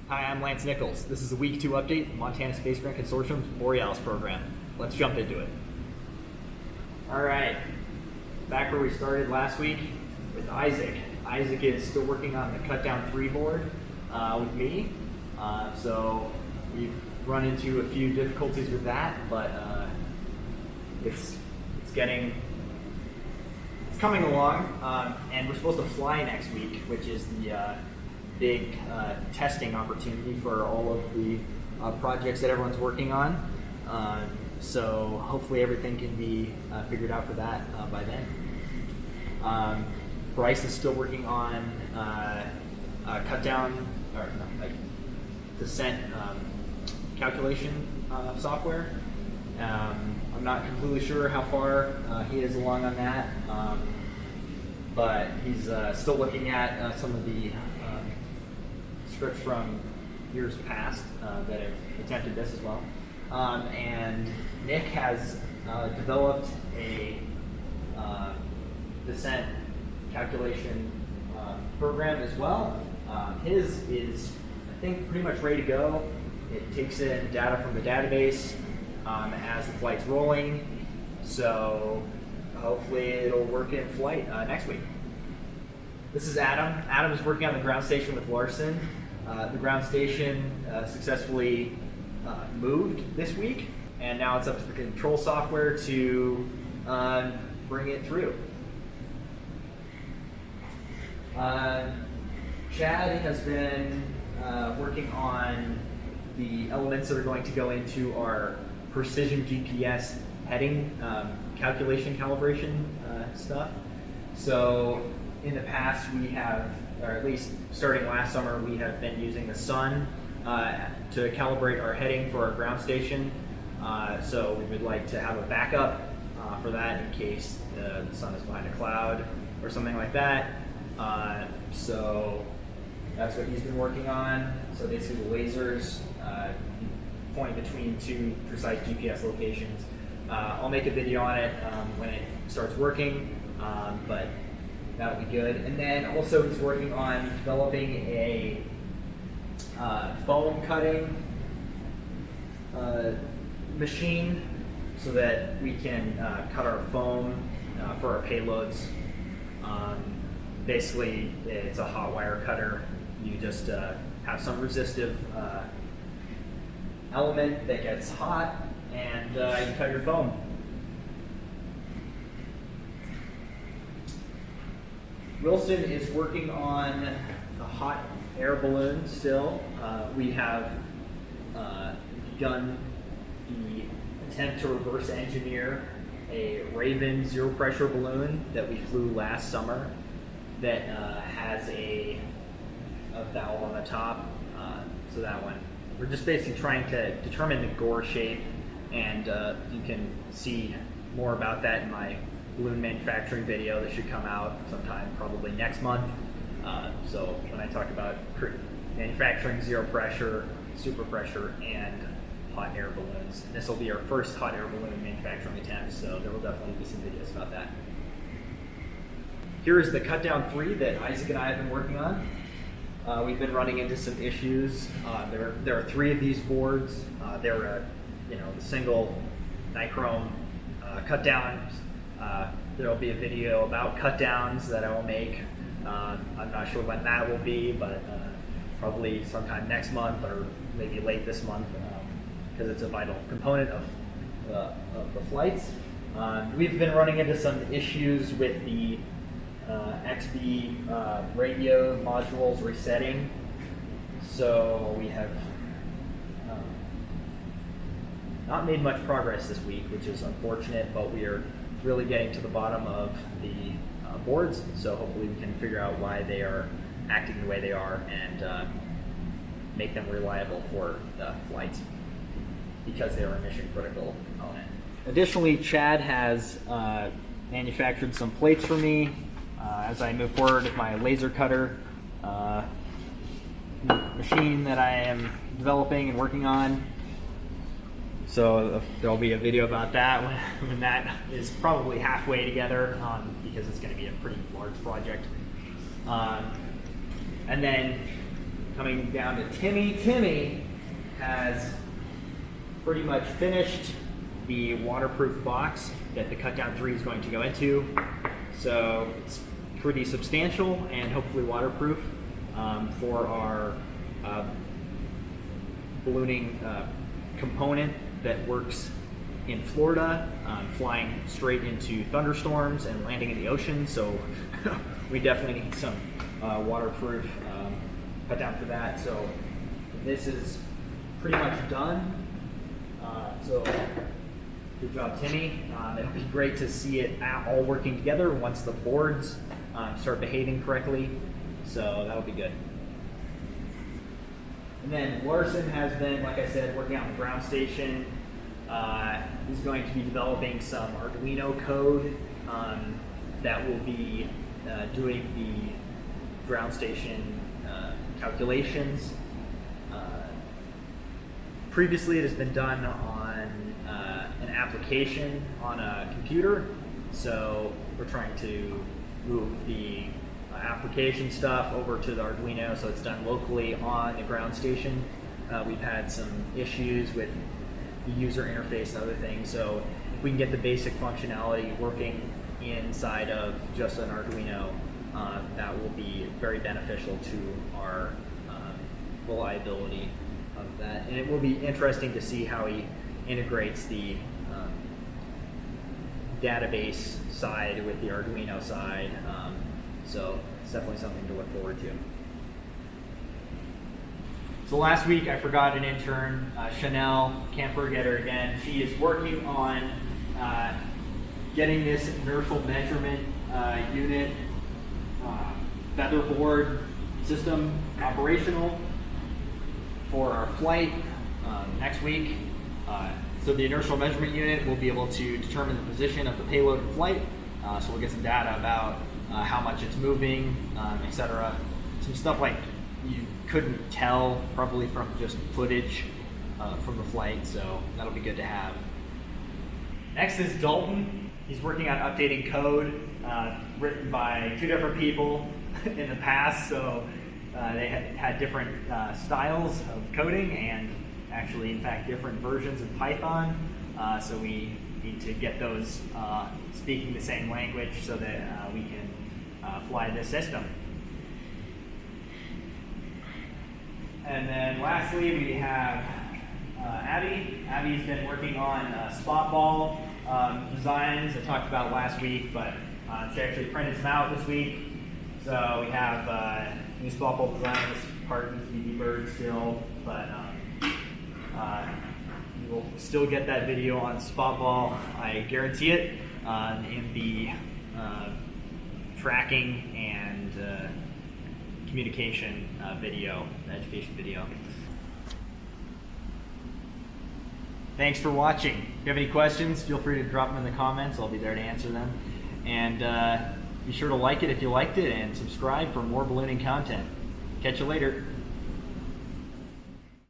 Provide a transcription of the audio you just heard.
Hi, I'm Lance Nichols. This is a Week 2 update, Montana Space Grant Consortium's Borealis program. Let's jump into it. All right, back where we started last week with Isaac. Isaac is still working on the Cut Down 3 board with me. So we've run into a few difficulties with that, but it's coming along, and we're supposed to fly next week, which is the big testing opportunity for all of the projects that everyone's working on. So hopefully everything can be figured out for that by then. Bryce is still working on descent calculation software. I'm not completely sure how far he is along on that, but he's still looking at some of the scripts from years past that have attempted this as well. And Nick has developed a descent calculation program as well. His is, I think, pretty much ready to go. It takes in data from the database as the flight's rolling, so hopefully it'll work in flight next week. This is Adam. Adam is working on the ground station with Larson. The ground station successfully moved this week, and now it's up to the control software to bring it through. Chad has been working on the elements that are going to go into our precision GPS heading calculation calibration stuff. So in the past we have, or at least starting last summer, we have been using the sun to calibrate our heading for our ground station. So we would like to have a backup for that in case the sun is behind a cloud or something like that. So that's what he's been working on. So basically the lasers point between two precise GPS locations. I'll make a video on it when it starts working, but that'll be good. And then also he's working on developing a foam cutting machine so that we can cut our foam for our payloads. Basically, it's a hot wire cutter. You just have some resistive element that gets hot, and you cut your foam. Wilson is working on a hot air balloon still. We have begun the attempt to reverse engineer a Raven zero pressure balloon that we flew last summer that has a valve on the top. So that one, we're just basically trying to determine the gore shape, and you can see more about that in my balloon manufacturing video that should come out sometime probably next month. So when I talk about manufacturing zero pressure, super pressure, and hot air balloons, and this will be our first hot air balloon manufacturing attempt, so there will definitely be some videos about that. Here is the Cut Down 3 that Isaac and I have been working on. We've been running into some issues. There are 3 of these boards. They're the single nichrome cut downs. There will be a video about cut downs that I will make. I'm not sure when that will be, but probably sometime next month or maybe late this month, because it's a vital component of the flights. We've been running into some issues with the XB radio modules resetting, so we have not made much progress this week, which is unfortunate, but we are really getting to the bottom of the boards, so hopefully we can figure out why they are acting the way they are and make them reliable for the flights, because they are a mission critical component. Additionally, Chad has manufactured some plates for me as I move forward with my laser cutter machine that I am developing and working on. So there'll be a video about that when that is probably halfway together, because it's going to be a pretty large project. And then coming down to Timmy. Timmy has pretty much finished the waterproof box that the cut down 3 is going to go into. So it's pretty substantial and hopefully waterproof for our ballooning component that works in Florida, flying straight into thunderstorms and landing in the ocean. So we definitely need some waterproof cut down for that. So this is pretty much done. So good job, Timmy. It'll be great to see it all working together once the boards start behaving correctly. So that'll be good. And then Larson has been, like I said, working on the ground station. He's going to be developing some Arduino code that will be doing the ground station calculations. Previously, it has been done on an application on a computer, so we're trying to move the application stuff over to the Arduino so it's done locally on the ground station. We've had some issues with the user interface and other things, so if we can get the basic functionality working inside of just an Arduino, that will be very beneficial to our reliability of that. And it will be interesting to see how he integrates the database side with the Arduino side. So it's definitely something to look forward to. So last week I forgot an intern, Chanel, can't forget her again. She is working on getting this inertial measurement unit featherboard system operational for our flight next week. So the inertial measurement unit will be able to determine the position of the payload in flight. So we'll get some data about how much it's moving, etc. Some stuff like you couldn't tell probably from just footage from the flight, so that'll be good to have. Next is Dalton. He's working on updating code written by 2 different people in the past, so they had different styles of coding and actually, in fact, different versions of Python. So we need to get those speaking the same language so that we can fly this system. And then lastly, we have Abby. Abby's been working on spot ball designs I talked about last week, but she actually printed some out this week. So we have new spot ball design. This part needs to be deburred still, but you will still get that video on spot ball, I guarantee it, in the tracking and communication video, the education video. Thanks for watching. If you have any questions, feel free to drop them in the comments. I'll be there to answer them. And be sure to like it if you liked it and subscribe for more ballooning content. Catch you later.